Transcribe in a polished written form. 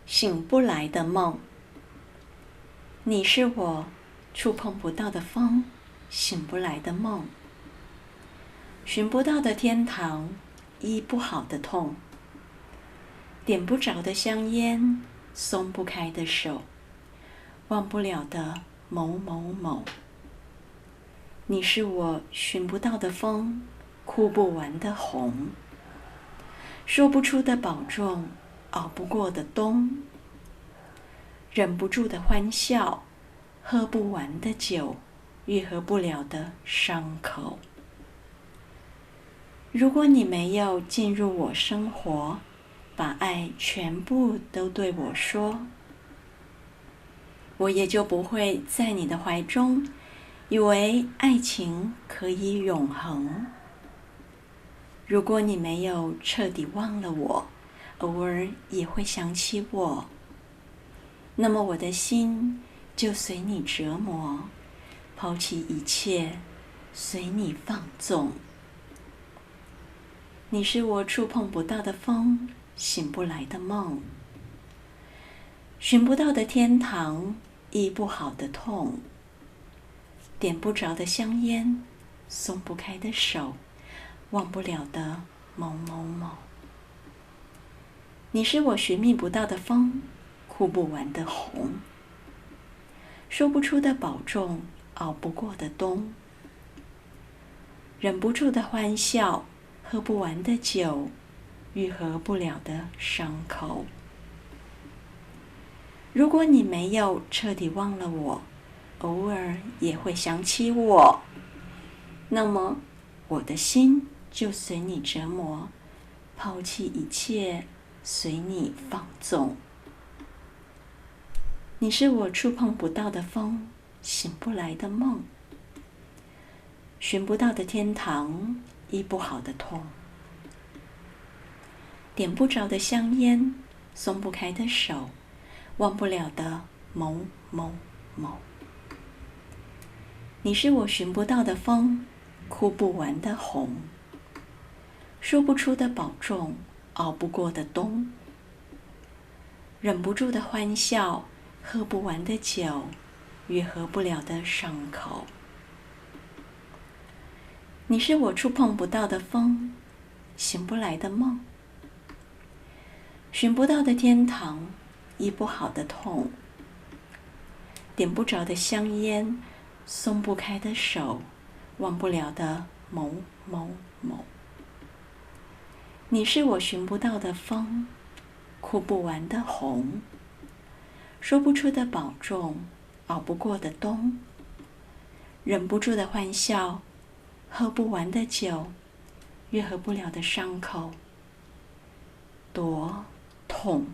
醒不来的梦。你是我触碰不到的风，醒不来的梦。寻不到的天堂，医不好的痛。点不着的香烟，松不开的手，忘不了的某某某。你是我寻不到的风，哭不完的红。说不出的保重，熬不过的冬。忍不住的欢笑，喝不完的酒，愈合不了的伤口。如果你没有进入我生活，把爱全部都对我说，我也就不会在你的怀中，以为爱情可以永恒。如果你没有彻底忘了我，偶尔也会想起我，那么我的心就随你折磨，抛弃一切，随你放纵。你是我触碰不到的风，醒不来的梦。寻不到的天堂，医不好的痛。点不着的香烟，松不开的手，忘不了的某某某。你是我寻觅不到的风，哭不完的红。说不出的保重，熬不过的冬。忍不住的欢笑，喝不完的酒，愈合不了的伤口。如果你没有彻底忘了我，偶尔也会想起我，那么我的心就随你折磨，抛弃一切，随你放纵。你是我触碰不到的风，醒不来的梦。寻不到的天堂，医不好的痛。点不着的香烟，松不开的手，忘不了的某某某。你是我寻不到的风，哭不完的红。说不出的保重，熬不过的冬。忍不住的欢笑，喝不完的酒，愈合不了的伤口。你是我触碰不到的风，醒不来的梦。寻不到的天堂，医不好的痛。点不着的香烟，松不开的手，忘不了的某某某。你是我寻不到的风，哭不完的红。说不出的保重，熬不过的冬。忍不住的欢笑，喝不完的酒，愈合不了的伤口，多痛。